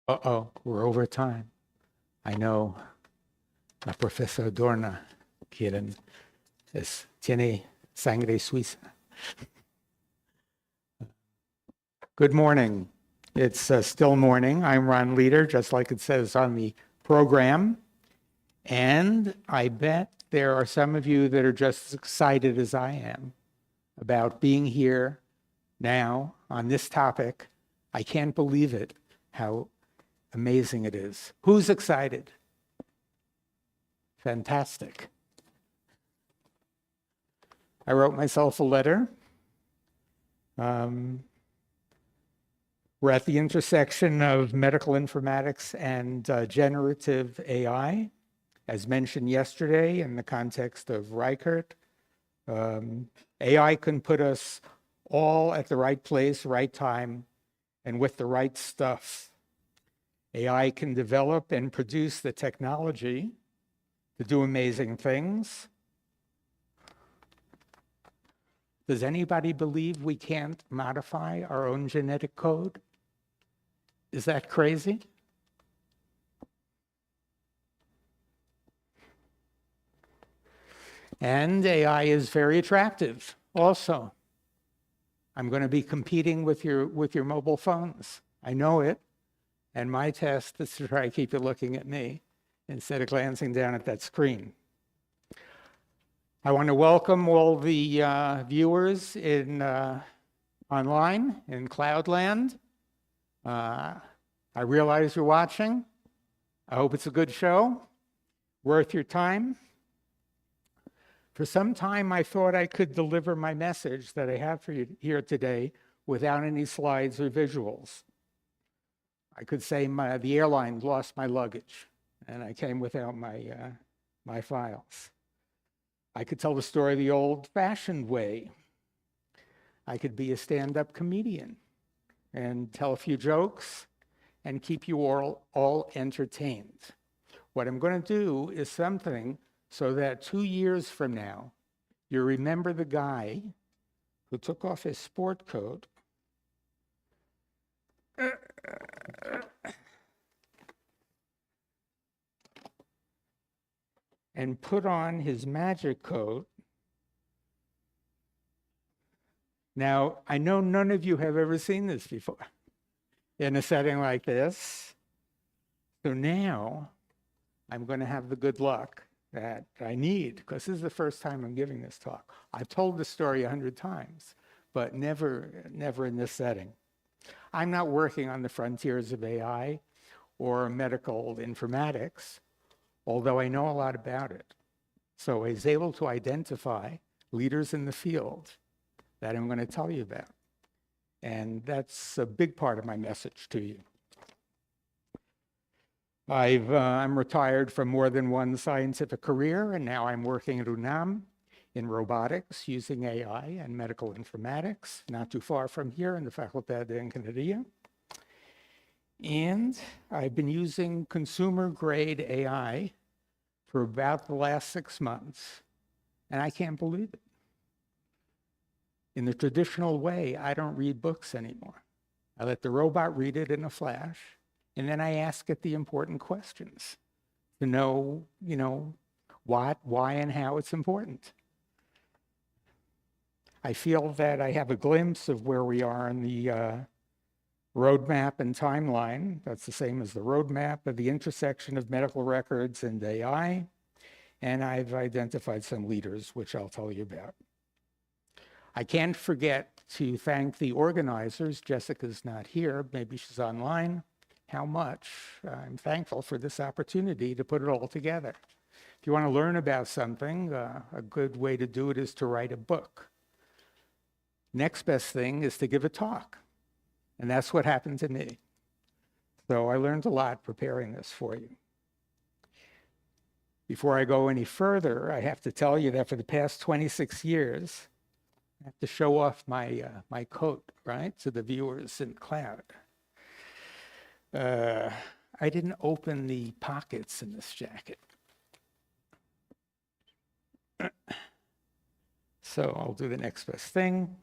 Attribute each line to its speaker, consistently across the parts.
Speaker 1: Uh-oh, we're over time. I know la profesora Dorna tiene sangre suiza. Good morning. It's still morning. I'm Ron Leader, just like it says on the program. And I bet there are some of you that are just as excited as I am about being here now on this topic. I can't believe it, how amazing it is. Who's excited? Fantastic. I wrote myself a letter. We're at the intersection of medical informatics and generative AI. As mentioned yesterday in the context of Reichert, AI can put us all at the right place, right time, and with the right stuff. AI can develop and produce the technology to do amazing things. Does anybody believe we can't modify our own genetic code? Is that crazy? And AI is very attractive also. I'm going to be competing with your mobile phones. I know it. And my test is to try to keep you looking at me instead of glancing down at that screen. I want to welcome all the viewers in online in Cloudland. I realize you're watching. I hope it's a good show, worth your time. For some time, I thought I could deliver my message that I have for you here today without any slides or visuals. I could say the airline lost my luggage, and I came without my files. I could tell the story the old-fashioned way. I could be a stand-up comedian and tell a few jokes and keep you all entertained. What I'm going to do is something so that 2 years from now, you remember the guy who took off his sport coat and put on his magic coat. Now, I know none of you have ever seen this before in a setting like this. So now I'm going to have the good luck that I need, because this is the first time I'm giving this talk. I've told the story 100 times, but never in this setting. I'm not working on the frontiers of AI or medical informatics, although I know a lot about it. So I was able to identify leaders in the field that I'm going to tell you about. And that's a big part of my message to you. I'm retired from more than one scientific career, and now I'm working at UNAM in robotics using AI and medical informatics, not too far from here in the Facultad de Ingeniería. And I've been using consumer-grade AI for about the last 6 months, and I can't believe it. In the traditional way, I don't read books anymore. I let the robot read it in a flash, and then I ask it the important questions to know, what, why, and how it's important. I feel that I have a glimpse of where we are in the roadmap and timeline. That's the same as the roadmap of the intersection of medical records and AI. And I've identified some leaders, which I'll tell you about. I can't forget to thank the organizers. Jessica's not here. Maybe she's online. How much I'm thankful for this opportunity to put it all together. If you want to learn about something, a good way to do it is to write a book. Next best thing is to give a talk. And that's what happened to me. So I learned a lot preparing this for you. Before I go any further, I have to tell you that for the past 26 years, I have to show off my coat, right, to the viewers in cloud. I didn't open the pockets in this jacket. So I'll do the next best thing.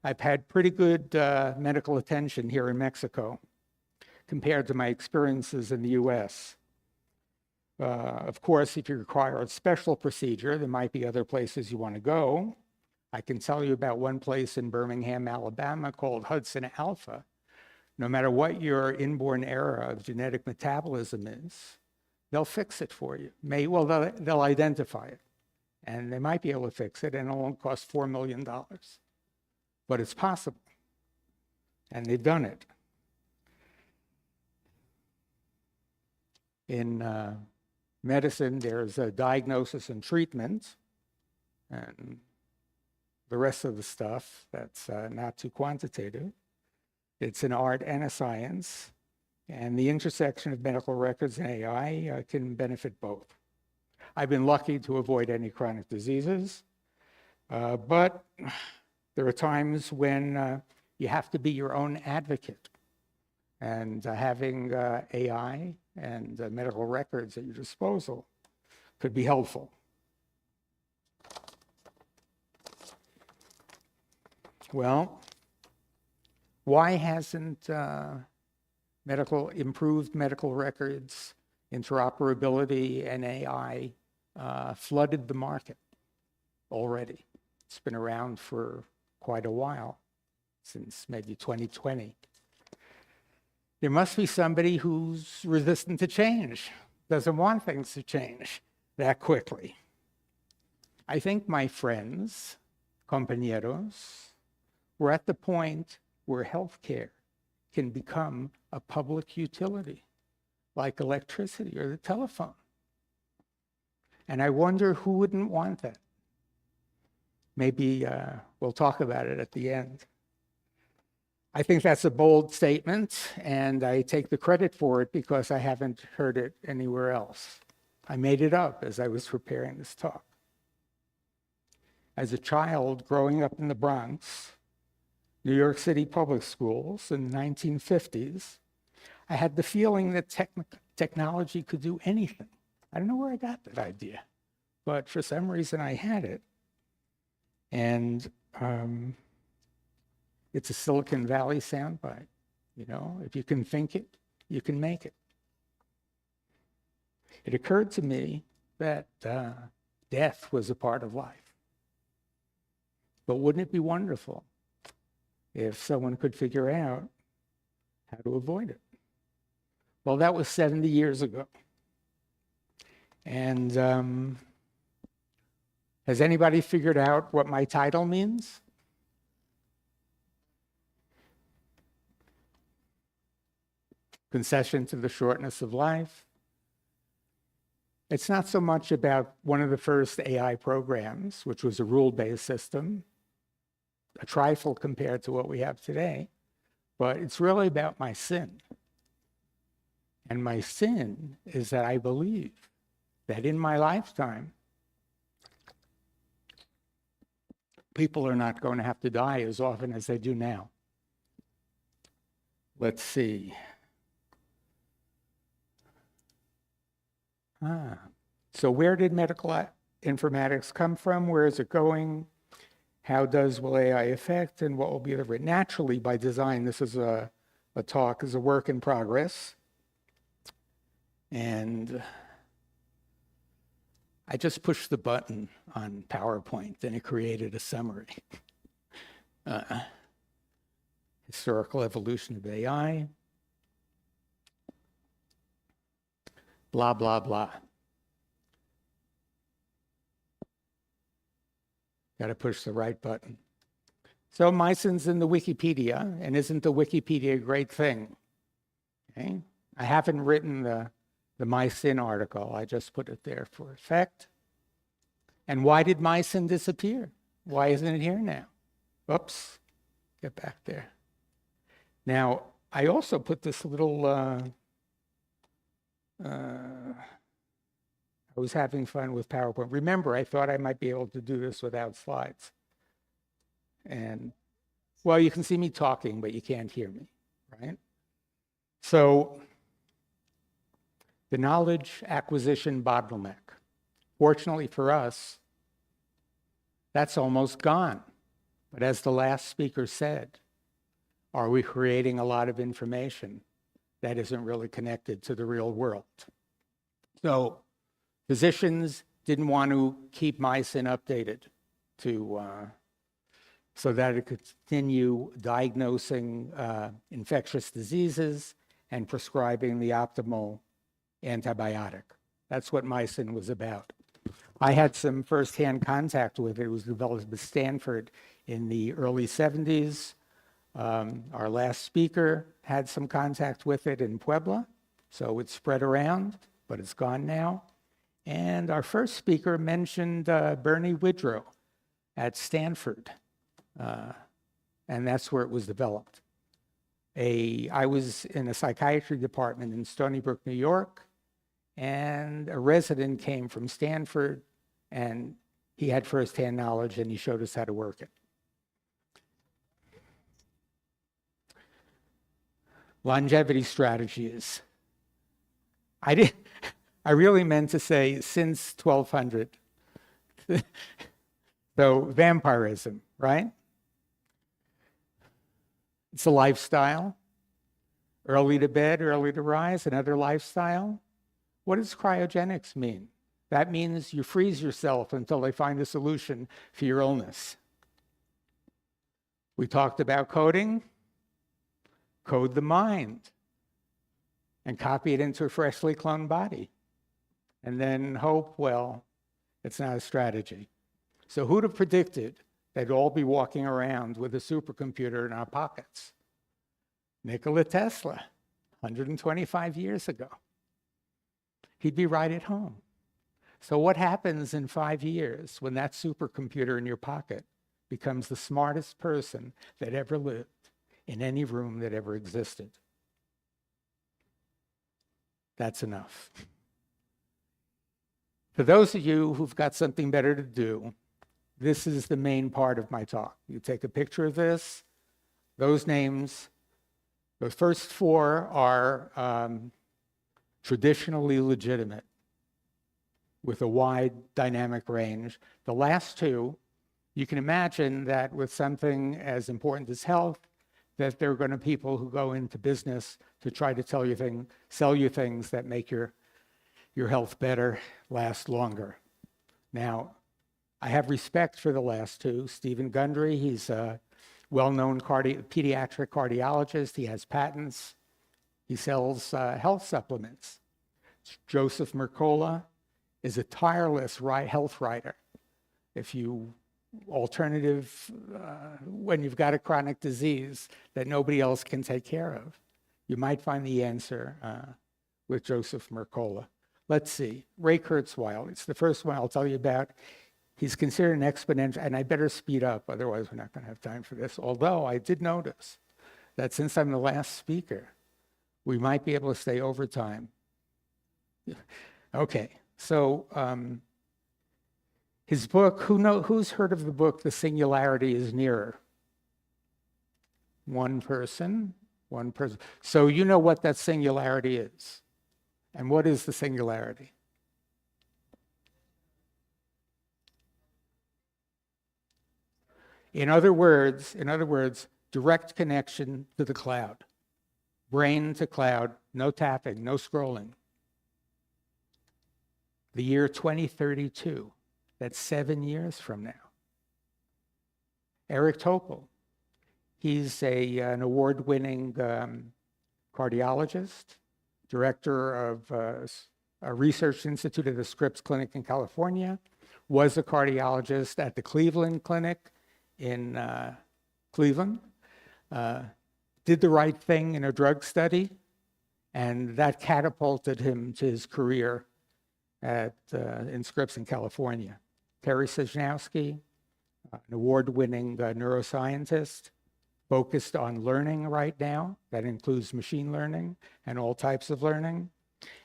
Speaker 1: I've had pretty good medical attention here in Mexico compared to my experiences in the US. Of course, if you require a special procedure, there might be other places you want to go. I can tell you about one place in Birmingham, Alabama called Hudson Alpha. No matter what your inborn error of genetic metabolism is, they'll fix it for you. They'll identify it, and they might be able to fix it, and it won't cost $4 million. But it's possible, and they've done it. In medicine, there's a diagnosis and treatment, and the rest of the stuff that's not too quantitative. It's an art and a science, and the intersection of medical records and AI can benefit both. I've been lucky to avoid any chronic diseases, but there are times when you have to be your own advocate. And having AI and medical records at your disposal could be helpful. Well, why hasn't improved medical records, interoperability, and AI flooded the market already? It's been around for quite a while, since maybe 2020. There must be somebody who's resistant to change, doesn't want things to change that quickly. I think my friends, compañeros, we're at the point where healthcare can become a public utility, like electricity or the telephone. And I wonder who wouldn't want that. Maybe we'll talk about it at the end. I think that's a bold statement, and I take the credit for it because I haven't heard it anywhere else. I made it up as I was preparing this talk. As a child growing up in the Bronx, New York City public schools in the 1950s, I had the feeling that technology could do anything. I don't know where I got that idea, but for some reason I had it. And it's a Silicon Valley soundbite. You know, if you can think it, you can make it. It occurred to me that death was a part of life. But wouldn't it be wonderful if someone could figure out how to avoid it? Well, that was 70 years ago. And has anybody figured out what my title means? Concession to the shortness of life. It's not so much about one of the first AI programs, which was a rule-based system, a trifle compared to what we have today, but it's really about my sin. And my sin is that I believe that in my lifetime, people are not going to have to die as often as they do now. Let's see. So where did medical informatics come from? Where is it going? How will AI affect, and what will be the naturally by design? This is a talk, is a work in progress. And I just pushed the button on PowerPoint and it created a summary. Historical evolution of AI. Blah, blah, blah. Got to push the right button. So Mycin's in the Wikipedia, and isn't the Wikipedia a great thing? Okay. I haven't written the Mycin article. I just put it there for effect. And why did Mycin disappear? Why isn't it here now? Oops, get back there. Now, I also put this little, I was having fun with PowerPoint. Remember, I thought I might be able to do this without slides. And, well, you can see me talking, but you can't hear me, right? So, the knowledge acquisition bottleneck. Fortunately for us, that's almost gone. But as the last speaker said, are we creating a lot of information that isn't really connected to the real world? So physicians didn't want to keep Mycin updated so that it could continue diagnosing infectious diseases and prescribing the optimal antibiotic. That's what Mycin was about. I had some firsthand contact with it. It was developed at Stanford in the early 70s. Our last speaker had some contact with it in Puebla, so it's spread around, but it's gone now. And our first speaker mentioned Bernie Widrow at Stanford, and that's where it was developed. I was in a psychiatry department in Stony Brook, New York, and a resident came from Stanford, and he had firsthand knowledge, and he showed us how to work it. Longevity strategies. I really meant to say since 1200. So vampirism, right? It's a lifestyle. Early to bed, early to rise, another lifestyle. What does cryogenics mean? That means you freeze yourself until they find a solution for your illness. We talked about coding. Code the mind and copy it into a freshly cloned body. And then hope, well, it's not a strategy. So who'd have predicted they'd all be walking around with a supercomputer in our pockets? Nikola Tesla, 125 years ago. He'd be right at home. So what happens in 5 years when that supercomputer in your pocket becomes the smartest person that ever lived in any room that ever existed? That's enough. For those of you who've got something better to do, this is the main part of my talk. You take a picture of this, those names. The first four are traditionally legitimate with a wide dynamic range. The last two, you can imagine that with something as important as health, that there are going to be people who go into business to try to sell you things that make your health better, last longer. Now, I have respect for the last two. Stephen Gundry, he's a well-known pediatric cardiologist. He has patents. He sells health supplements. Joseph Mercola is a tireless health writer. If you when you've got a chronic disease that nobody else can take care of, you might find the answer with Joseph Mercola. Let's see, Ray Kurzweil, it's the first one I'll tell you about. He's considered an exponential, and I better speed up, otherwise we're not going to have time for this. Although I did notice that since I'm the last speaker, we might be able to stay over time. Okay, so his book, who's heard of the book, The Singularity is Nearer? One person. So you know what that singularity is. And what is the singularity? In other words, direct connection to the cloud. Brain to cloud, no tapping, no scrolling. The year 2032, that's 7 years from now. Eric Topol, he's an award-winning cardiologist, director of a research institute at the Scripps Clinic in California, was a cardiologist at the Cleveland Clinic in Cleveland, did the right thing in a drug study, and that catapulted him to his career in Scripps in California. Terry Sejnowski, an award-winning neuroscientist, focused on learning right now. That includes machine learning and all types of learning.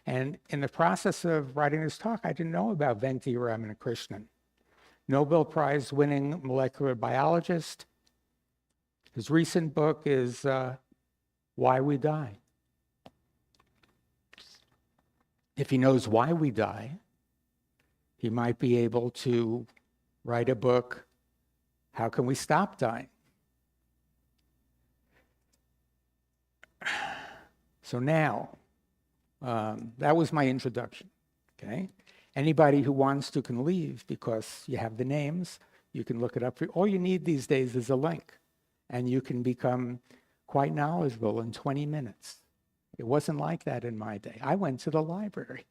Speaker 1: And in the process of writing this talk, I didn't know about Venti Ramakrishnan, Nobel Prize winning molecular biologist. His recent book is Why We Die. If he knows why we die, he might be able to write a book, How Can We Stop Dying? So now, that was my introduction, okay? Anybody who wants to can leave because you have the names. You can look it up. All you need these days is a link, and you can become quite knowledgeable in 20 minutes. It wasn't like that in my day. I went to the library.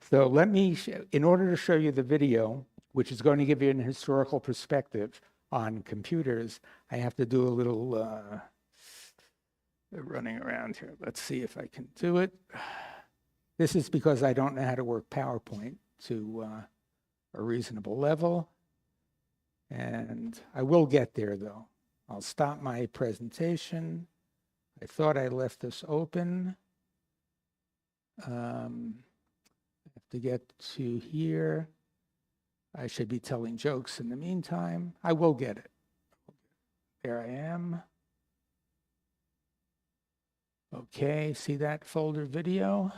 Speaker 1: So let me, in order to show you the video, which is going to give you an historical perspective on computers, I have to do a little running around here. Let's see if I can do it. This is because I don't know how to work PowerPoint to a reasonable level. And I will get there, though. I'll stop my presentation. I thought I left this open. I have to get to here. I should be telling jokes in the meantime. I will get it. There I am. Okay, see that folder video?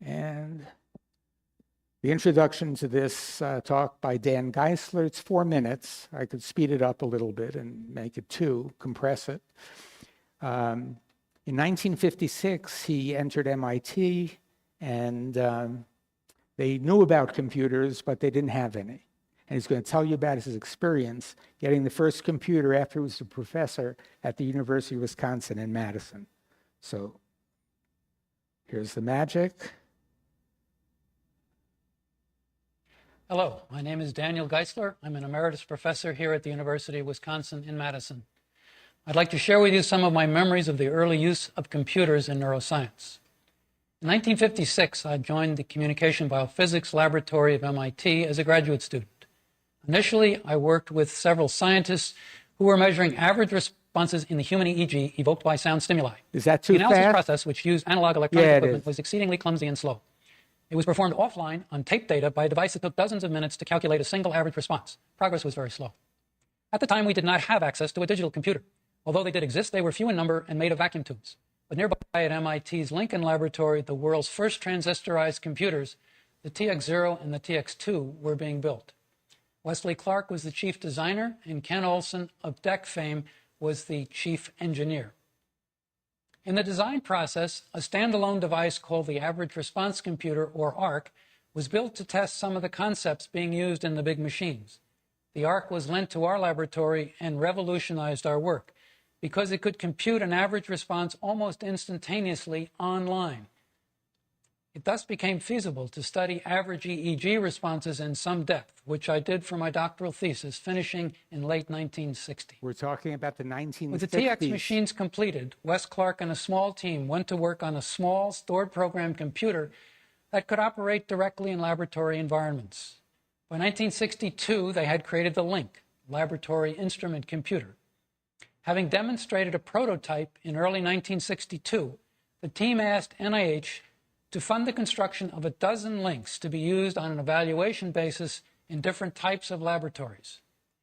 Speaker 1: And the introduction to this talk by Dan Geisler, it's 4 minutes. I could speed it up a little bit and make it 2, compress it. In 1956, he entered MIT, and they knew about computers, but they didn't have any. And he's going to tell you about his experience getting the first computer after he was a professor at the University of Wisconsin in Madison. So here's the magic.
Speaker 2: Hello, my name is Daniel Geisler. I'm an emeritus professor here at the University of Wisconsin in Madison. I'd like to share with you some of my memories of the early use of computers in neuroscience. In 1956, I joined the Communication Biophysics Laboratory of MIT as a graduate student. Initially, I worked with several scientists who were measuring average responses in the human EEG evoked by sound stimuli.
Speaker 1: Is that too fast?
Speaker 2: The analysis process, which used analog electronic equipment, was exceedingly clumsy and slow. It was performed offline on tape data by a device that took dozens of minutes to calculate a single average response. Progress was very slow. At the time, we did not have access to a digital computer. Although they did exist, they were few in number and made of vacuum tubes. But nearby at MIT's Lincoln Laboratory, the world's first transistorized computers, the TX0 and the TX2, were being built. Wesley Clark was the chief designer, and Ken Olsen of DEC fame was the chief engineer. In the design process, a standalone device called the Average Response Computer, or ARC, was built to test some of the concepts being used in the big machines. The ARC was lent to our laboratory and revolutionized our work because it could compute an average response almost instantaneously online. It thus became feasible to study average EEG responses in some depth, which I did for my doctoral thesis, finishing in late 1960.
Speaker 1: We're talking about the 1960s.
Speaker 2: With the TX machines completed, Wes Clark and a small team went to work on a small, stored program computer that could operate directly in laboratory environments. By 1962, they had created the LINC, Laboratory Instrument Computer. Having demonstrated a prototype in early 1962, the team asked NIH to fund the construction of 12 LINCs to be used on an evaluation basis in different types of laboratories.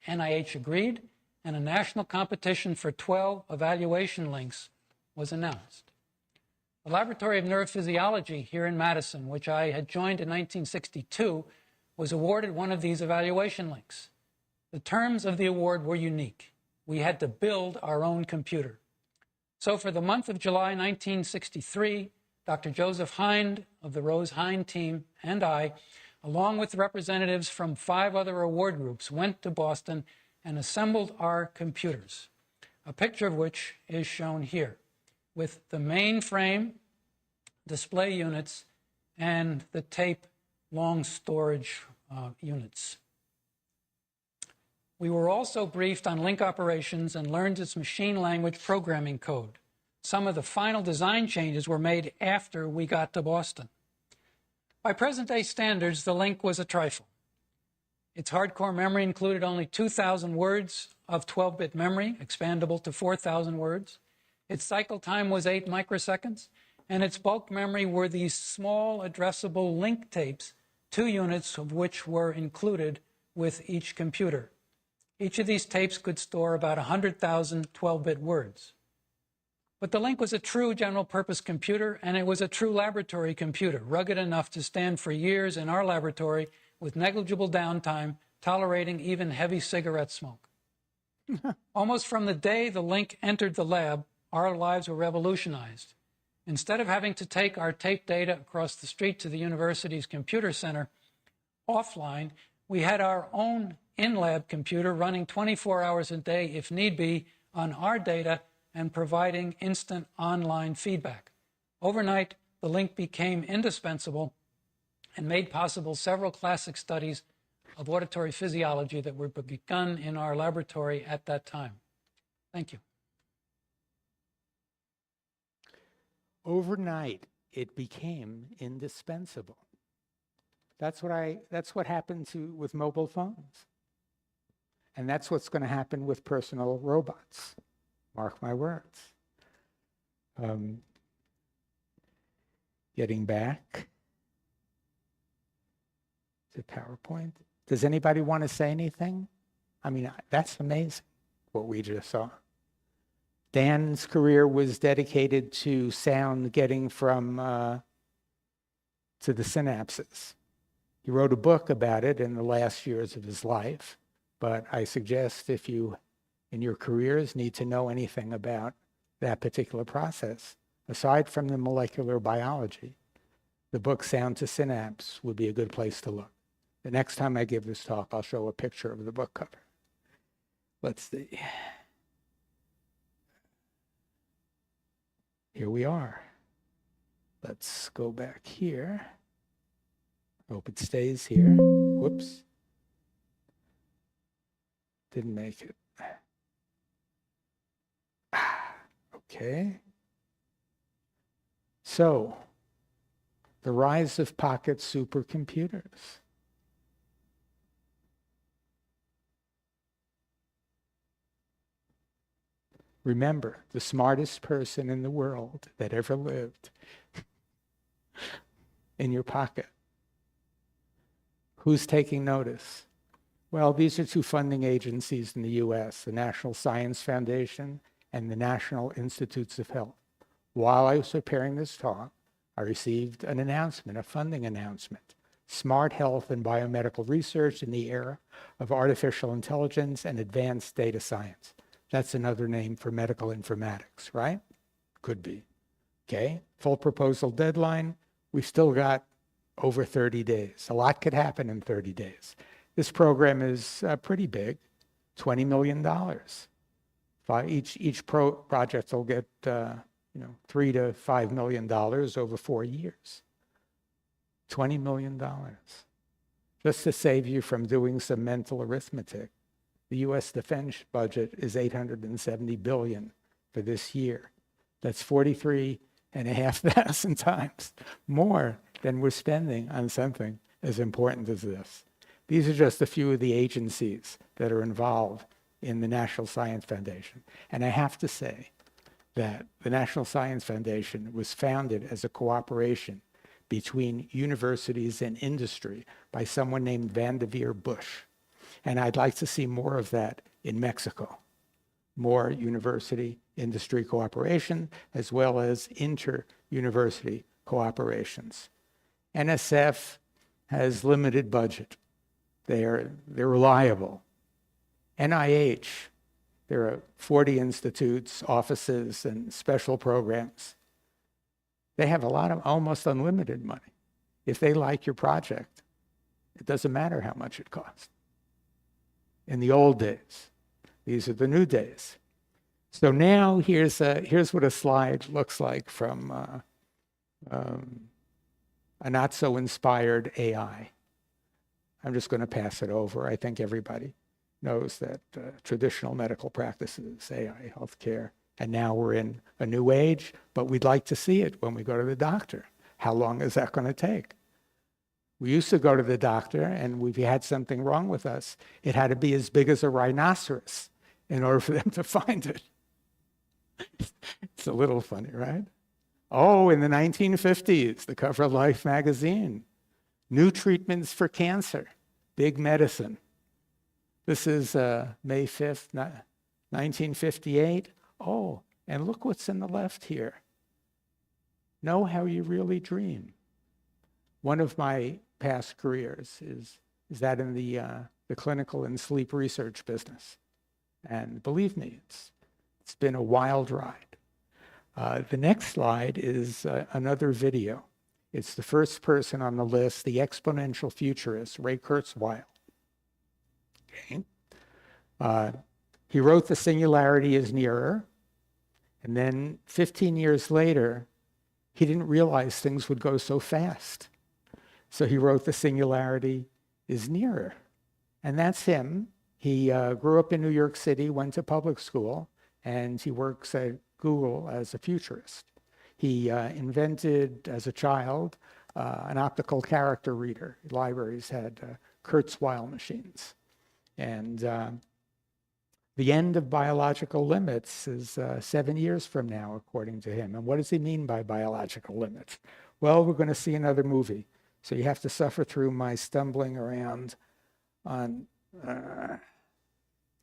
Speaker 2: NIH agreed, and a national competition for 12 evaluation LINCs was announced. The Laboratory of Neurophysiology here in Madison, which I had joined in 1962, was awarded one of these evaluation LINCs. The terms of the award were unique. We had to build our own computer. So for the month of July 1963, Dr. Joseph Hind of the Rose Hind team and I, along with representatives from 5 other award groups, went to Boston and assembled our computers, a picture of which is shown here, with the mainframe, display units, and the tape long storage units. We were also briefed on LINC operations and learned its machine language programming code. Some of the final design changes were made after we got to Boston. By present-day standards, the LINC was a trifle. Its hardcore memory included only 2,000 words of 12-bit memory, expandable to 4,000 words. Its cycle time was 8 microseconds, and its bulk memory were these small addressable LINC tapes, 2 units of which were included with each computer. Each of these tapes could store about 100,000 12-bit words. But the LINC was a true general-purpose computer, and it was a true laboratory computer, rugged enough to stand for years in our laboratory with negligible downtime, tolerating even heavy cigarette smoke. Almost from the day the LINC entered the lab, our lives were revolutionized. Instead of having to take our tape data across the street to the university's computer center offline, we had our own in-lab computer running 24 hours a day, if need be, on our data and providing instant online feedback. Overnight, the LINC became indispensable and made possible several classic studies of auditory physiology that were begun in our laboratory at that time. Thank you.
Speaker 1: Overnight, it became indispensable. That's what happened with mobile phones. And that's what's going to happen with personal robots. Mark my words. Getting back to PowerPoint. Does anybody want to say anything? I mean, that's amazing what we just saw. Dan's career was dedicated to sound getting from to the synapses. He wrote a book about it in the last years of his life, but I suggest if you, in your careers, need to know anything about that particular process, aside from the molecular biology, the book Sound to Synapse would be a good place to look. The next time I give this talk, I'll show a picture of the book cover. Let's see. Here we are. Let's go back here. Hope it stays here. Whoops. Didn't make it. Okay. So, the rise of pocket supercomputers. Remember, the smartest person in the world that ever lived in your pocket. Who's taking notice? Well, these are two funding agencies in the US, the National Science Foundation and the National Institutes of Health. While I was preparing this talk, I received an announcement, a funding announcement. Smart health and biomedical research in the era of artificial intelligence and advanced data science. That's another name for medical informatics, right? Could be. Okay, full proposal deadline. We've still got over 30 days. A lot could happen in 30 days. This program is pretty big, $20 million. Each project will get $3 to $5 million over 4 years. $20 million. Just to save you from doing some mental arithmetic, the U.S. defense budget is $870 billion for this year. That's 43,500 times more than we're spending on something as important as this. These are just a few of the agencies that are involved in the National Science Foundation. And I have to say that the National Science Foundation was founded as a cooperation between universities and industry by someone named Vanderveer Bush. And I'd like to see more of that in Mexico. More university industry cooperation, as well as inter-university cooperations. NSF has limited budget. They're reliable. NIH, there are 40 institutes, offices, and special programs. They have a lot of almost unlimited money. If they like your project, it doesn't matter how much it costs. In the old days, these are the new days. So now here's what a slide looks like from a not so inspired AI. I'm just going to pass it over. I think everybody knows that traditional medical practices, AI, healthcare, and now we're in a new age, but we'd like to see it when we go to the doctor. How long is that going to take? We used to go to the doctor, and if we had something wrong with us, it had to be as big as a rhinoceros in order for them to find it. It's a little funny, right? Oh, in the 1950s, the cover of Life magazine, new treatments for cancer, big medicine. This is May 5th, 1958. Oh, and look what's in the left here. Know how you really dream. One of my past careers is that in the clinical and sleep research business. And believe me, it's been a wild ride. The next slide is another video. It's the first person on the list, the exponential futurist, Ray Kurzweil. Okay. He wrote The Singularity is Nearer, and then 15 years later, he didn't realize things would go so fast. So he wrote The Singularity is Nearer. And that's him. He grew up in New York City, went to public school, and he works at Google as a futurist. He invented, as a child, an optical character reader. Libraries had Kurzweil machines. And the end of biological limits is 7 years from now, according to him. And what does he mean by biological limits? Well, we're going to see another movie. So you have to suffer through my stumbling around on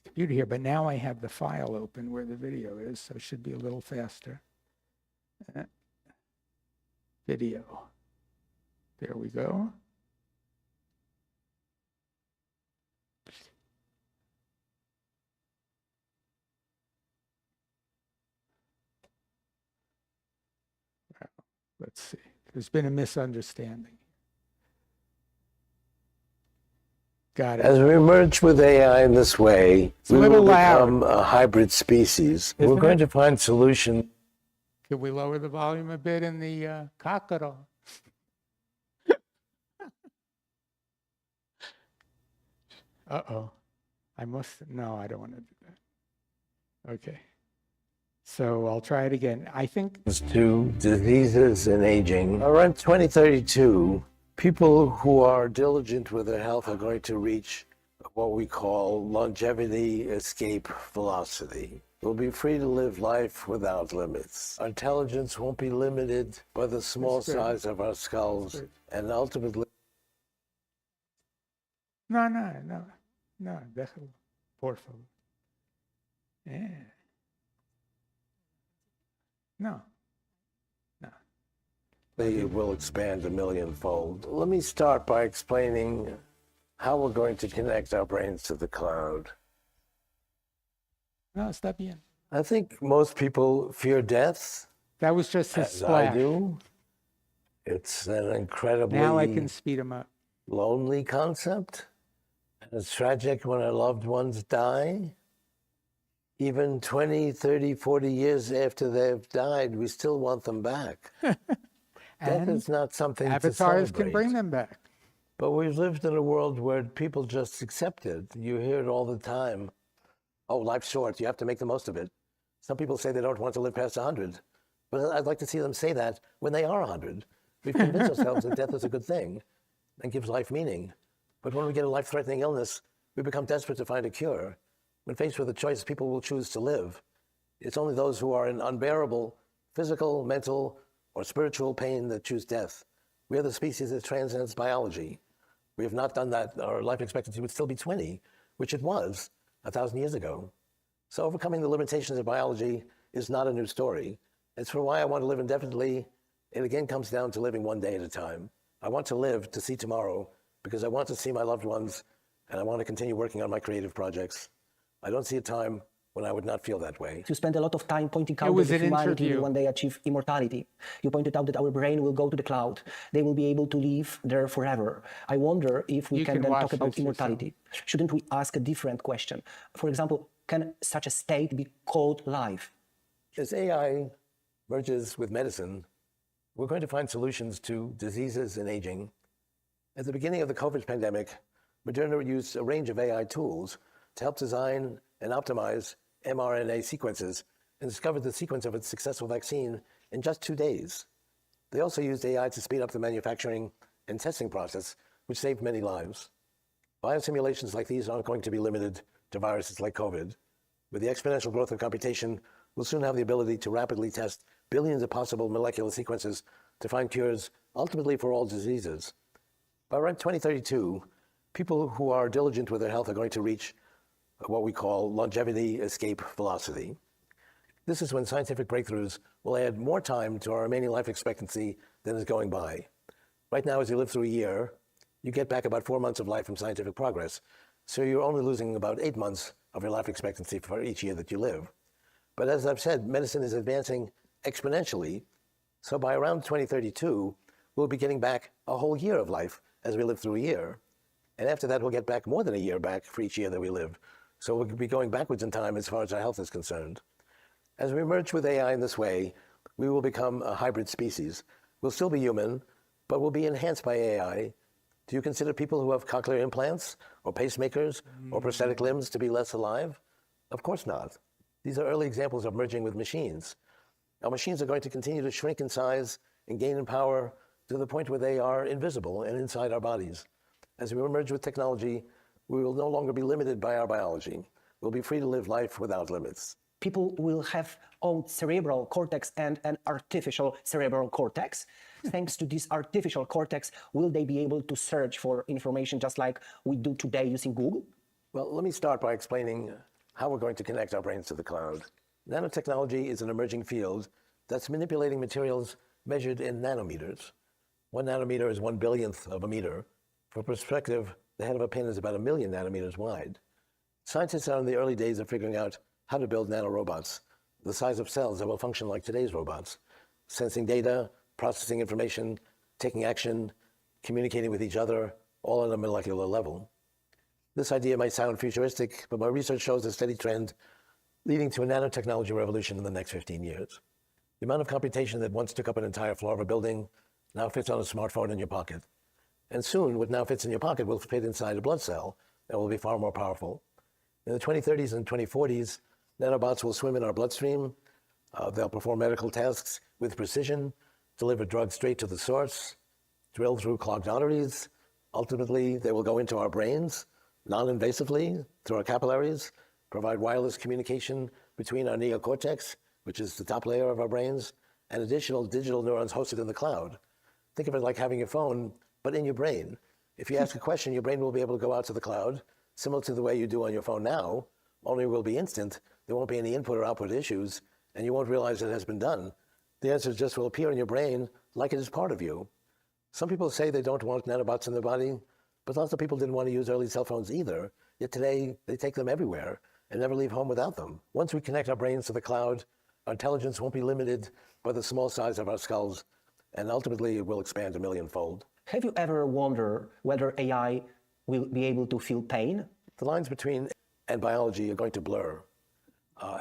Speaker 1: computer here, but now I have the file open where the video is, so it should be a little faster. Video. There we go. Let's see. There's been a misunderstanding. Got it.
Speaker 3: As we merge with AI in this way,
Speaker 1: a
Speaker 3: we
Speaker 1: little
Speaker 3: will
Speaker 1: loud.
Speaker 3: become a hybrid species.
Speaker 1: Isn't
Speaker 3: We're going
Speaker 1: it?
Speaker 3: to find solutions.
Speaker 1: Could we lower the volume a bit in the cockadoo? Uh-oh. No, I don't want to do that. Okay. So I'll try it again. I think,
Speaker 3: To diseases and aging. Around 2032, people who are diligent with their health are going to reach what we call longevity escape velocity. We'll be free to live life without limits. Our intelligence won't be limited by the small
Speaker 1: That's good.
Speaker 3: size of our skulls,
Speaker 1: good.
Speaker 3: and ultimately
Speaker 1: no, déjalo, por favor. No.
Speaker 3: it will expand a millionfold. Let me start by explaining how we're going to connect our brains to the cloud.
Speaker 1: No, está bien.
Speaker 3: I think most people fear death,
Speaker 1: That was just a
Speaker 3: as
Speaker 1: splash.
Speaker 3: I do. It's an incredibly
Speaker 1: Now I can speed them up.
Speaker 3: lonely concept. And it's tragic when our loved ones die. Even 20, 30, 40 years after they've died, we still want them back. Death
Speaker 1: And
Speaker 3: is not something to
Speaker 1: avatars can bring
Speaker 3: celebrate.
Speaker 1: them back.
Speaker 3: But we've lived in a world where people just accept it. You hear it all the time. Oh, life's short. You have to make the most of it. Some people say they don't want to live past 100. But I'd like to see them say that when they are 100. We've convinced ourselves that death is a good thing and gives life meaning. But when we get a life-threatening illness, we become desperate to find a cure. When faced with a choice, people will choose to live. It's only those who are in unbearable physical, mental, or spiritual pain that choose death. We are the species that transcends biology. We have not done that. Our life expectancy would still be 20, which it was 1,000 years ago. So overcoming the limitations of biology is not a new story. It's for why I want to live indefinitely. It again comes down to living one day at a time. I want to live to see tomorrow because I want to see my loved ones and I want to continue working on my creative projects. I don't see a time when I would not feel that way.
Speaker 4: You spent a lot of time pointing out
Speaker 1: was
Speaker 4: that
Speaker 1: an
Speaker 4: humanity
Speaker 1: interview.
Speaker 4: will one day achieve immortality. You pointed out that our brain will go to the cloud. They will be able to live there forever. I wonder if we
Speaker 1: You
Speaker 4: can
Speaker 1: can
Speaker 4: then
Speaker 1: watch
Speaker 4: talk about
Speaker 1: this yourself.
Speaker 4: immortality. Shouldn't we ask a different question? For example, can such a state be called life?
Speaker 3: As AI merges with medicine, we're going to find solutions to diseases and aging. At the beginning of the COVID pandemic, Moderna used a range of AI tools to help design and optimize mRNA sequences and discovered the sequence of its successful vaccine in just 2 days. They also used AI to speed up the manufacturing and testing process, which saved many lives. Biosimulations like these aren't going to be limited to viruses like COVID. With the exponential growth of computation, we'll soon have the ability to rapidly test billions of possible molecular sequences to find cures, ultimately for all diseases. By around 2032, people who are diligent with their health are going to reach what we call longevity escape velocity. This is when scientific breakthroughs will add more time to our remaining life expectancy than is going by. Right now, as you live through a year, you get back about 4 months of life from scientific progress. So you're only losing about 8 months of your life expectancy for each year that you live. But as I've said, medicine is advancing exponentially. So by around 2032, we'll be getting back a whole year of life as we live through a year. And after that, we'll get back more than a year back for each year that we live. So we'll be going backwards in time as far as our health is concerned. As we merge with AI in this way, we will become a hybrid species. We'll still be human, but we'll be enhanced by AI. Do you consider people who have cochlear implants or pacemakers or prosthetic limbs to be less alive? Of course not. These are early examples of merging with machines. Our machines are going to continue to shrink in size and gain in power to the point where they are invisible and inside our bodies. As we merge with technology, we will no longer be limited by our biology. We'll be free to live life without limits.
Speaker 4: People will have own cerebral cortex and an artificial cerebral cortex. Thanks to this artificial cortex, will they be able to search for information just like we do today using Google?
Speaker 3: Well, let me start by explaining how we're going to connect our brains to the cloud. Nanotechnology is an emerging field that's manipulating materials measured in nanometers. 1 nanometer is 1/1000th of a meter. For perspective, the head of a pin is about 1,000,000 nanometers wide. Scientists are in the early days of figuring out how to build nanorobots, the size of cells that will function like today's robots, sensing data, processing information, taking action, communicating with each other, all on a molecular level. This idea might sound futuristic, but my research shows a steady trend leading to a nanotechnology revolution in the next 15 years. The amount of computation that once took up an entire floor of a building now fits on a smartphone in your pocket. And soon, what now fits in your pocket will fit inside a blood cell and will be far more powerful. In the 2030s and 2040s, nanobots will swim in our bloodstream. They'll perform medical tasks with precision, deliver drugs straight to the source, drill through clogged arteries. Ultimately, they will go into our brains, non-invasively, through our capillaries, provide wireless communication between our neocortex, which is the top layer of our brains, and additional digital neurons hosted in the cloud. Think of it like having your phone, but in your brain. If you ask a question, your brain will be able to go out to the cloud, similar to the way you do on your phone now, only it will be instant. There won't be any input or output issues, and you won't realize it has been done. The answer just will appear in your brain like it is part of you. Some people say they don't want nanobots in their body, but lots of people didn't want to use early cell phones either. Yet today, they take them everywhere and never leave home without them. Once we connect our brains to the cloud, our intelligence won't be limited by the small size of our skulls, and ultimately it will expand 1,000,000-fold.
Speaker 4: Have you ever wondered whether AI will be able to feel pain?
Speaker 3: The lines between and biology are going to blur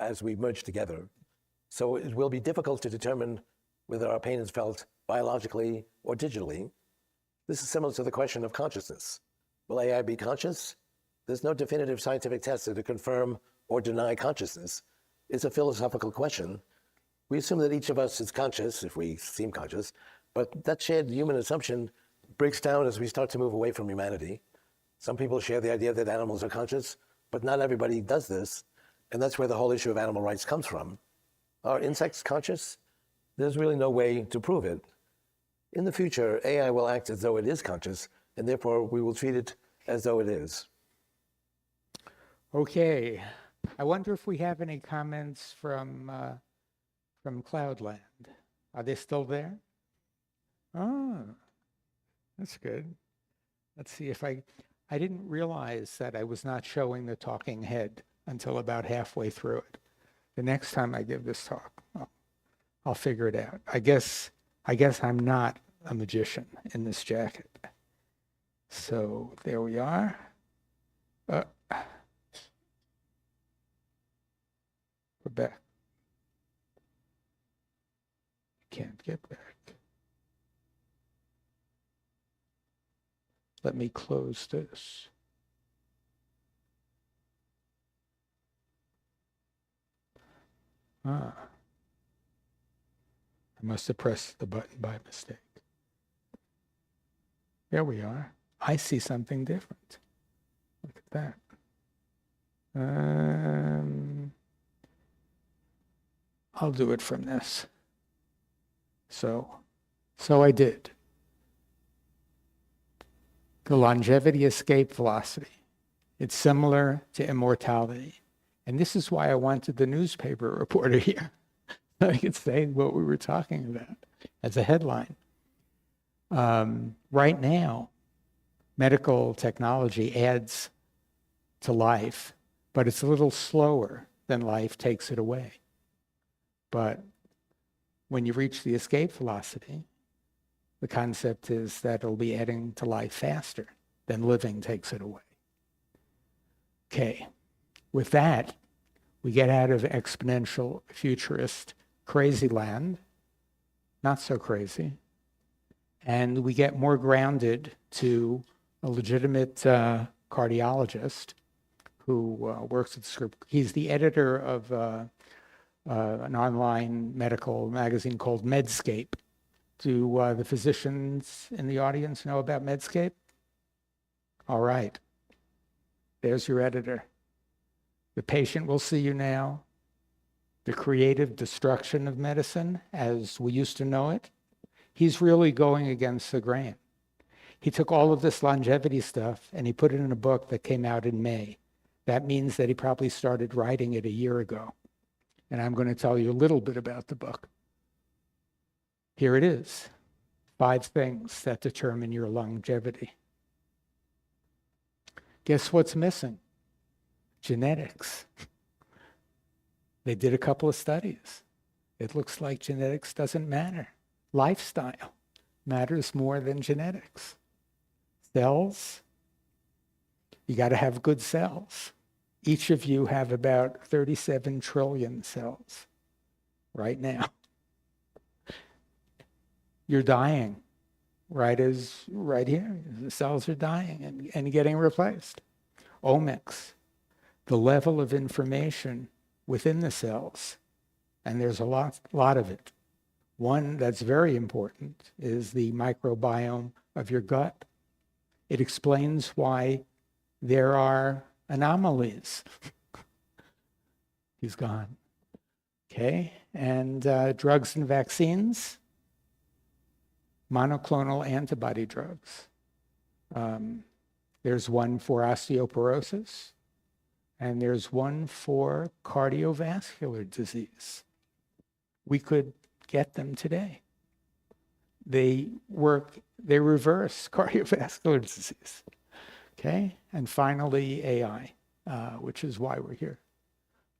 Speaker 3: as we merge together. So it will be difficult to determine whether our pain is felt biologically or digitally. This is similar to the question of consciousness. Will AI be conscious? There's no definitive scientific test to confirm or deny consciousness. It's a philosophical question. We assume that each of us is conscious, if we seem conscious, but that shared human assumption breaks down as we start to move away from humanity. Some people share the idea that animals are conscious, but not everybody does this, and that's where the whole issue of animal rights comes from. Are insects conscious? There's really no way to prove it. In the future, AI will act as though it is conscious, and therefore we will treat it as though it is.
Speaker 1: Okay. I wonder if we have any comments from Cloudland. Are they still there? Oh, that's good. Let's see if I didn't realize that I was not showing the talking head until about halfway through it. The next time I give this talk, I'll figure it out. I guess I'm not a magician in this jacket. So there we are. We're back. Can't get back. Let me close this. I must have pressed the button by mistake. There we are. I see something different. Look at that. I'll do it from this. So I did. The longevity escape velocity. It's similar to immortality. And this is why I wanted the newspaper reporter here. I could say what we were talking about as a headline. Right now, medical technology adds to life, but it's a little slower than life takes it away. But when you reach the escape velocity, the concept is that it'll be adding to life faster than living takes it away. Okay, with that, we get out of exponential futurist crazy land, not so crazy, and we get more grounded to a legitimate cardiologist who works at the script. He's the editor of an online medical magazine called Medscape. Do the physicians in the audience know about Medscape? All right. There's your editor. The patient will see you now. The creative destruction of medicine as we used to know it. He's really going against the grain. He took all of this longevity stuff and he put it in a book that came out in May. That means that he probably started writing it a year ago. And I'm going to tell you a little bit about the book. Here it is. 5 things that determine your longevity. Guess what's missing? Genetics. They did a couple of studies. It looks like genetics doesn't matter. Lifestyle matters more than genetics. Cells, you got to have good cells. Each of you have about 37 trillion cells right now. You're dying right here. The cells are dying and getting replaced. Omics, the level of information within the cells, and there's a lot of it. One that's very important is the microbiome of your gut. It explains why there are anomalies. He's gone. Okay, and drugs and vaccines, monoclonal antibody drugs. There's one for osteoporosis, and there's one for cardiovascular disease. We could get them today. They reverse cardiovascular disease. Okay, and finally AI, which is why we're here.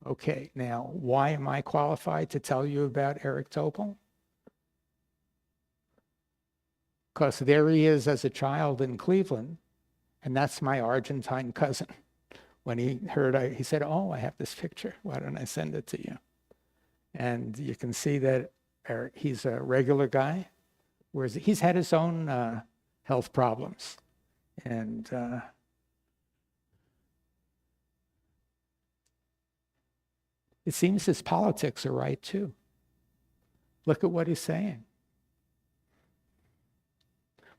Speaker 1: Okay, now why am I qualified to tell you about Eric Topol? Because there he is as a child in Cleveland, and that's my Argentine cousin. When he heard, he said, "Oh, I have this picture. Why don't I send it to you?" And you can see that Eric, he's a regular guy, whereas he's had his own health problems. And it seems his politics are right too. Look at what he's saying.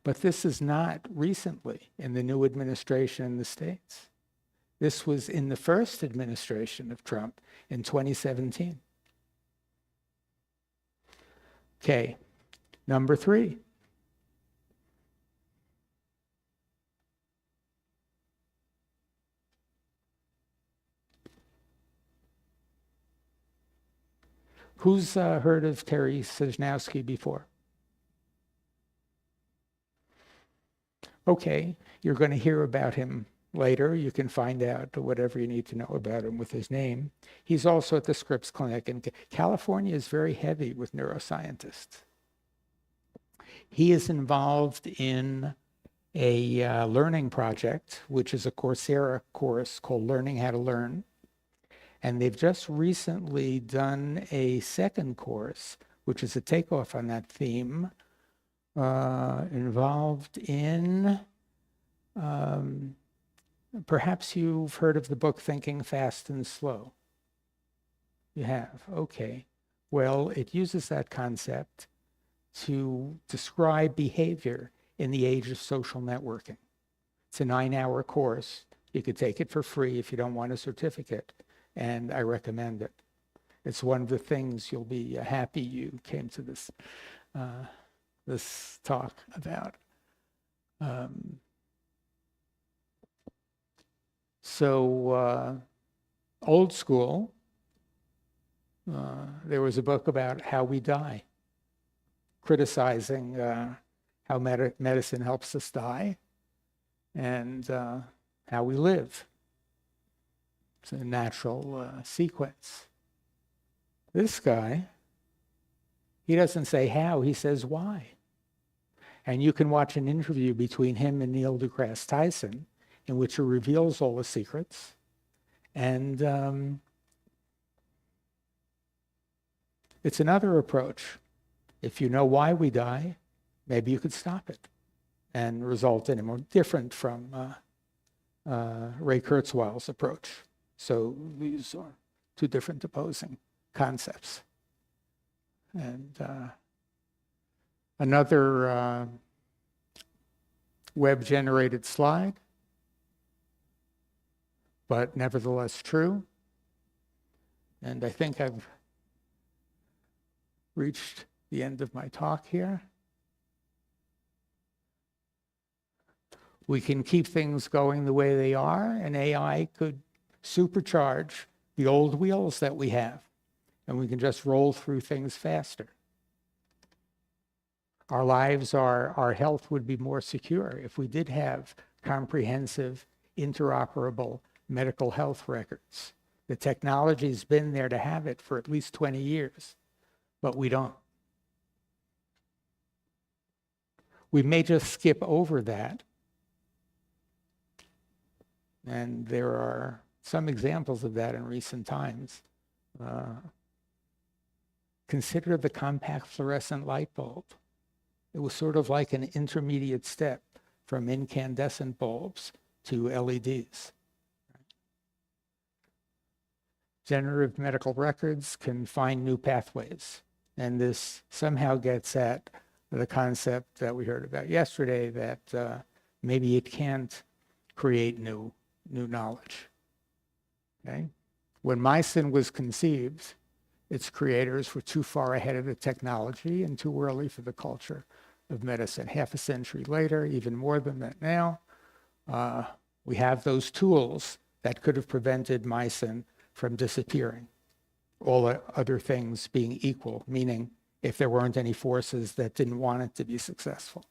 Speaker 1: But this is not recently in the new administration in the States. This was in the first administration of Trump in 2017. Okay, number 3. Who's heard of Terry Sejnowski before? Okay, you're going to hear about him later. You can find out whatever you need to know about him with his name. He's also at the Scripps Clinic, and California is very heavy with neuroscientists. He is involved in a learning project, which is a Coursera course called Learning How to Learn. And they've just recently done a second course, which is a takeoff on that theme, involved in, perhaps you've heard of the book Thinking Fast and Slow. You have, okay. Well, it uses that concept to describe behavior in the age of social networking. It's a 9-hour course. You could take it for free if you don't want a certificate, and I recommend it. It's one of the things you'll be happy you came to this talk about. Old school, there was a book about how we die, criticizing how medicine helps us die and how we live. It's a natural sequence. This guy, he doesn't say how, he says why. And you can watch an interview between him and Neil deGrasse Tyson in which he reveals all the secrets. And it's another approach. If you know why we die, maybe you could stop it and result in a more different from Ray Kurzweil's approach. So these are 2 different opposing concepts. And another web-generated slide, but nevertheless true. And I think I've reached the end of my talk here. We can keep things going the way they are, and AI could supercharge the old wheels that we have, and we can just roll through things faster. Our lives, our health would be more secure if we did have comprehensive, interoperable medical health records. The technology's been there to have it for at least 20 years, but we don't. We may just skip over that. And there are some examples of that in recent times. Consider the compact fluorescent light bulb. It was sort of like an intermediate step from incandescent bulbs to LEDs. Generative medical records can find new pathways. And this somehow gets at the concept that we heard about yesterday that maybe it can't create new knowledge. Okay? When Mycin was conceived, its creators were too far ahead of the technology and too early for the culture of medicine. Half a century later, even more than that now, we have those tools that could have prevented Mycin from disappearing, all other things being equal, meaning if there weren't any forces that didn't want it to be successful.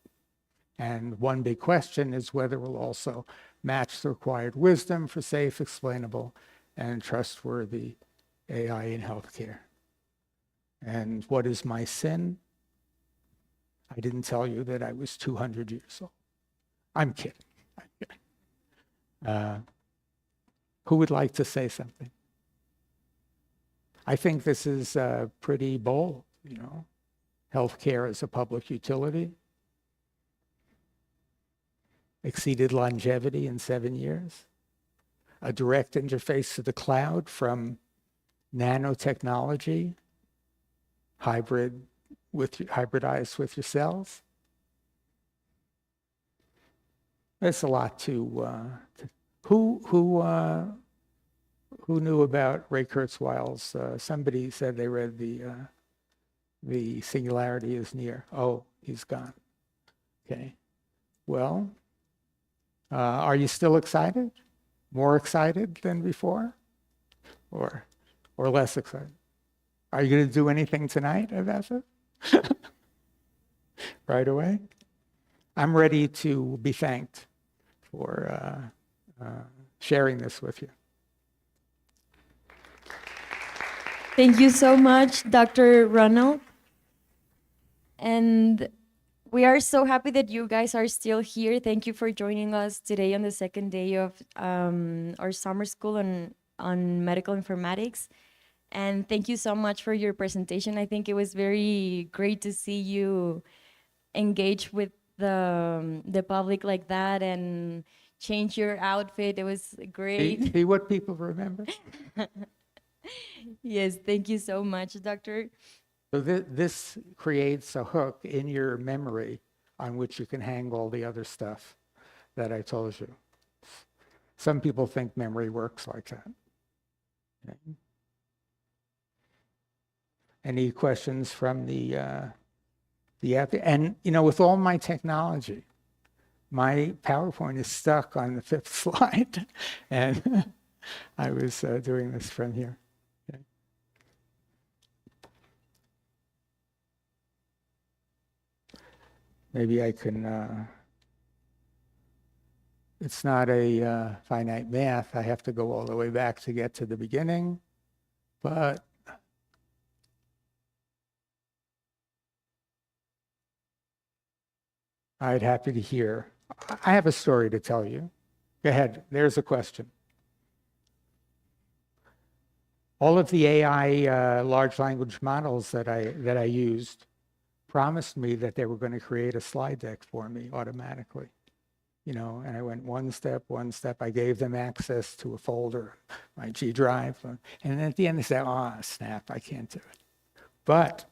Speaker 1: And one big question is whether we'll also match the required wisdom for safe, explainable, and trustworthy AI in healthcare. And what is my sin? I didn't tell you that I was 200 years old. I'm kidding. Who would like to say something? I think this is pretty bold, you know. Healthcare as a public utility. Exceeded longevity in 7 years. A direct interface to the cloud from nanotechnology, hybridized with your cells. There's a lot to who knew about Ray Kurzweil's? Somebody said they read the singularity is near. Oh, he's gone. Okay. Well, are you still excited? More excited than before, or less excited? Are you going to do anything tonight about this? Right away? I'm ready to be thanked for sharing this with you.
Speaker 5: Thank you so much, Dr. Ronald. And we are so happy that you guys are still here. Thank you for joining us today on the second day of our summer school on medical informatics. And thank you so much for your presentation. I think it was very great to see you engage with the public like that and change your outfit. It was great.
Speaker 1: See what people remember?
Speaker 5: Yes, thank you so much, Doctor.
Speaker 1: So this creates a hook in your memory on which you can hang all the other stuff that I told you. Some people think memory works like that. Okay. Any questions from the and you know, with all my technology, my PowerPoint is stuck on the 5th slide, and I was doing this from here. Okay. Maybe I can. It's not a finite math. I have to go all the way back to get to the beginning, but I'd happy to hear. I have a story to tell you. Go ahead. There's a question. All of the AI large language models that I used promised me that they were going to create a slide deck for me automatically. You know, and I went one step. I gave them access to a folder, my G drive. And then at the end they said, oh, snap, I can't do it. But,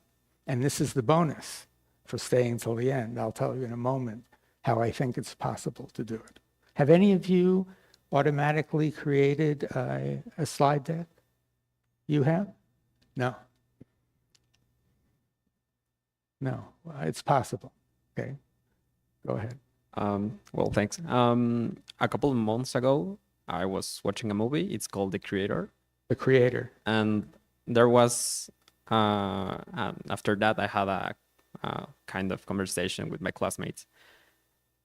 Speaker 1: and this is the bonus for staying till the end, I'll tell you in a moment how I think it's possible to do it. Have any of you automatically created a slide deck? You have? No. No, it's possible. Okay, go ahead.
Speaker 6: Well, thanks. A couple of months ago, I was watching a movie. It's called The Creator.
Speaker 1: The creator.
Speaker 6: And there was, after that, I had a kind of conversation with my classmates.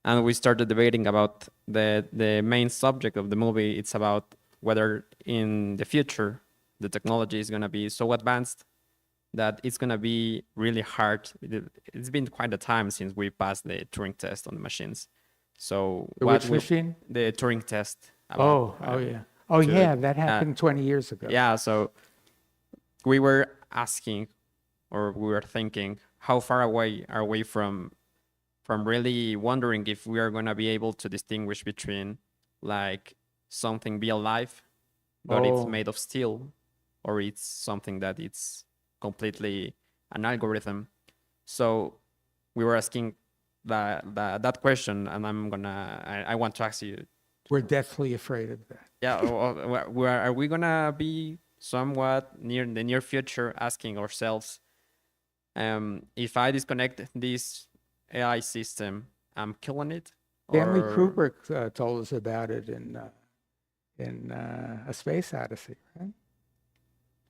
Speaker 6: And we started debating about the main subject of the movie. It's about whether in the future the technology is going to be so advanced that it's going to be really hard. It's been quite a time since we passed the Turing test on the machines. So
Speaker 1: Which machine?
Speaker 6: The Turing test.
Speaker 1: Oh yeah. Oh yeah, that happened 20 years ago.
Speaker 6: Yeah, so we were asking, or we were thinking, how far away are we from really wondering if we are going to be able to distinguish between like something be alive, but it's made of steel, or it's something that it's completely an algorithm. So we were asking that question, and I want to ask you.
Speaker 1: We're deathly afraid of that.
Speaker 6: Yeah, are we gonna be somewhat near in the near future asking ourselves, if I disconnect this AI system, I'm killing it?
Speaker 1: Stanley
Speaker 6: Or-
Speaker 1: Kubrick told us about it in A Space Odyssey, right?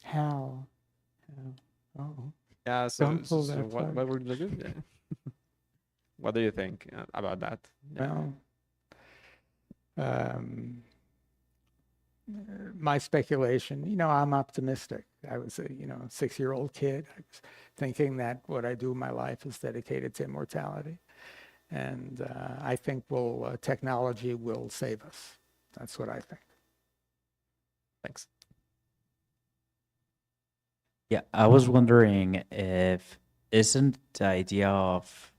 Speaker 1: How? Oh,
Speaker 6: Yeah, so,
Speaker 1: Don't pull
Speaker 6: so
Speaker 1: that
Speaker 6: what
Speaker 1: plug.
Speaker 6: would you do? Yeah. What do you think about that? Yeah.
Speaker 1: well, my speculation, I'm optimistic. I was a 6-year-old kid. I was thinking that what I do in my life is dedicated to immortality. And I think technology will save us. That's what I think.
Speaker 6: Thanks.
Speaker 7: Yeah, I was wondering if isn't the idea of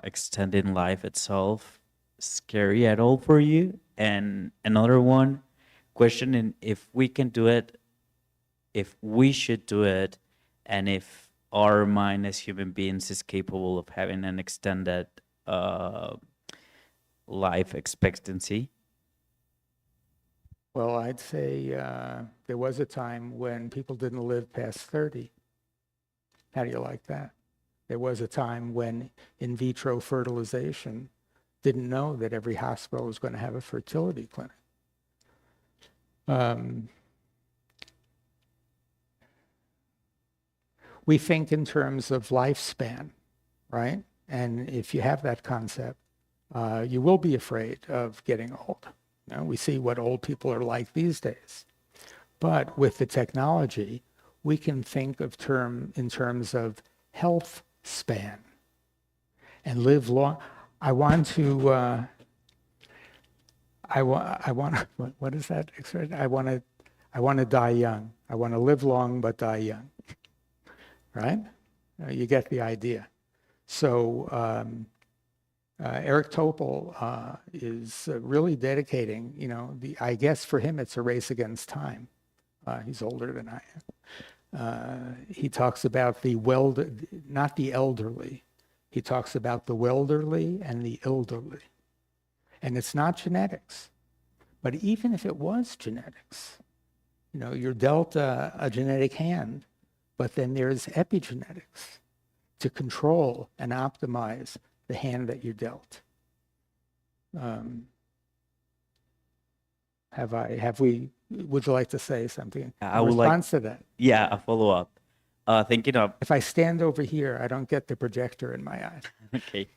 Speaker 7: extending life itself scary at all for you? And another one, questioning if we can do it, if we should do it, and if our mind as human beings is capable of having an extended life expectancy.
Speaker 1: Well, I'd say there was a time when people didn't live past 30. How do you like that? There was a time when in vitro fertilization didn't know that every hospital was going to have a fertility clinic. We think in terms of lifespan, right? And if you have that concept, you will be afraid of getting old. We see what old people are like these days. But with the technology, we can think of in terms of health span and live long. I want to, what is that expression? I want to die young. I want to live long, but die young, right? You get the idea. So Eric Topol is really dedicating, I guess for him it's a race against time. He's older than I am. He talks about not the elderly. He talks about the welderly and the elderly. And it's not genetics. But even if it was genetics, you're dealt a genetic hand, but then there's epigenetics to control and optimize the hand that you're dealt. Would you like to say something
Speaker 7: I
Speaker 1: in
Speaker 7: would like-
Speaker 1: response to that?
Speaker 7: Yeah, a follow up. Thinking of
Speaker 1: If I stand over here, I don't get the projector in my eye.
Speaker 7: okay.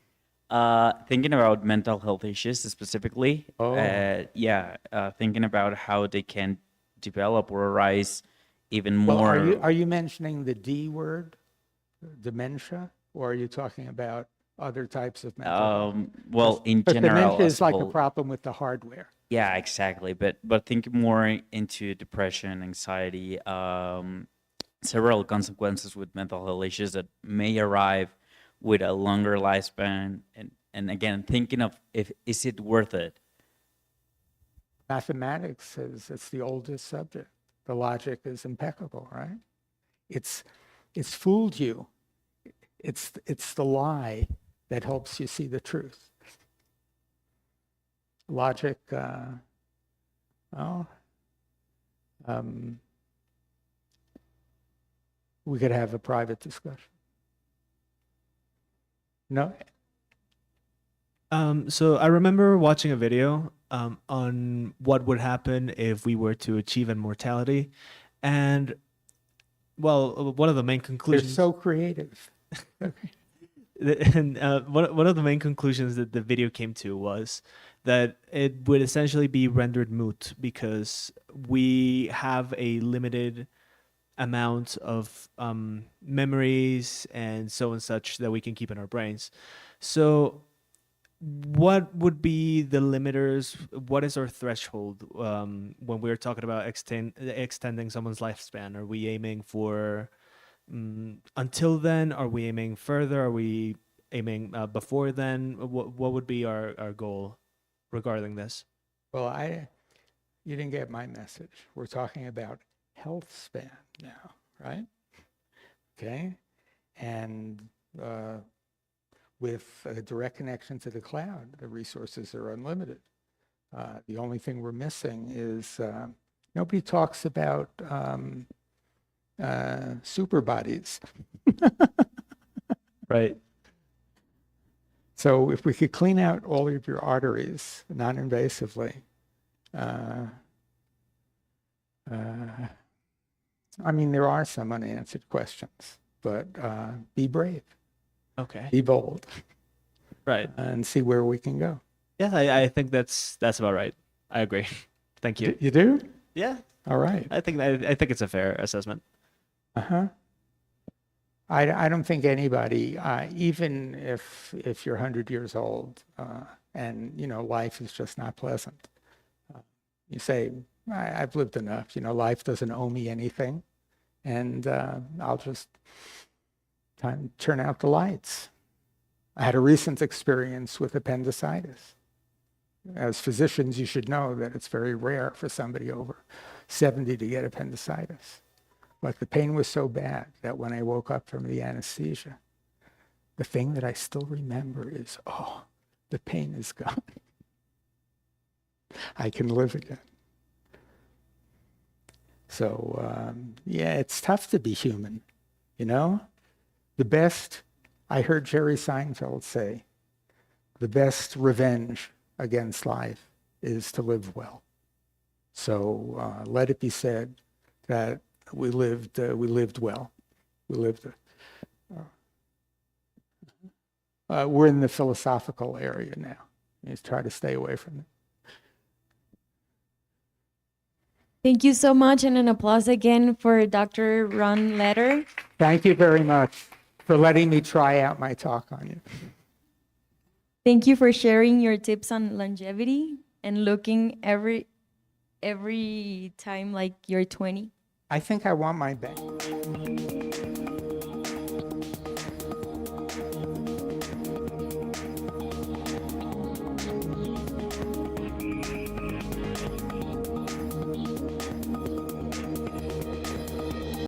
Speaker 7: Thinking about mental health issues specifically.
Speaker 1: Oh.
Speaker 7: Thinking about how they can develop or arise even
Speaker 1: Well,
Speaker 7: more.
Speaker 1: are you mentioning the D word, dementia, or are you talking about other types of mental health?
Speaker 7: Well, in
Speaker 1: But
Speaker 7: general,
Speaker 1: dementia
Speaker 7: as
Speaker 1: is like a
Speaker 7: whole.
Speaker 1: problem with the hardware.
Speaker 7: Yeah, exactly. But thinking more into depression, anxiety, several consequences with mental health issues that may arrive with a longer lifespan, and again thinking of is it worth it?
Speaker 1: Mathematics says it's the oldest subject. The logic is impeccable, right? It's fooled you. It's the lie that helps you see the truth. Logic, we could have a private discussion. No?
Speaker 8: So I remember watching a video on what would happen if we were to achieve immortality. And well, one of the main
Speaker 1: They're
Speaker 8: conclusions
Speaker 1: so creative.
Speaker 8: and one of the main conclusions that the video came to was that it would essentially be rendered moot because we have a limited amount of memories and so and such that we can keep in our brains. So what would be the limiters? What is our threshold when we're talking about extending someone's lifespan? Are we aiming for until then? Are we aiming further? Are we aiming before then? What would be our goal regarding this?
Speaker 1: Well, you didn't get my message. We're talking about health span now, right? Okay. And with a direct connection to the cloud, the resources are unlimited. The only thing we're missing is nobody talks about super bodies.
Speaker 8: Right.
Speaker 1: So if we could clean out all of your arteries non-invasively, I mean, there are some unanswered questions, but be brave,
Speaker 8: Okay.
Speaker 1: be bold,
Speaker 8: Right.
Speaker 1: and see where we can go.
Speaker 8: Yeah, I think that's about right. I agree. Thank you.
Speaker 1: You do?
Speaker 8: Yeah,
Speaker 1: All right.
Speaker 8: I think it's a fair assessment.
Speaker 1: Uh-huh. I don't think anybody, even if you're 100 years old and, life is just not pleasant, you say, I've lived enough, life doesn't owe me anything, and I'll just turn out the lights. I had a recent experience with appendicitis. As physicians, you should know that it's very rare for somebody over 70 to get appendicitis. But the pain was so bad that when I woke up from the anesthesia, the thing that I still remember is, the pain is gone. I can live again. So, it's tough to be human, The best, I heard Jerry Seinfeld say, the best revenge against life is to live well. So let it be said that we lived well. We lived. We're in the philosophical area now. Let's try to stay away from it.
Speaker 5: Thank you so much, and an applause again for Dr. Ron Letter.
Speaker 1: Thank you very much for letting me try out my talk on you.
Speaker 5: Thank you for sharing your tips on longevity and looking every time like you're 20.
Speaker 1: I think I want my bank.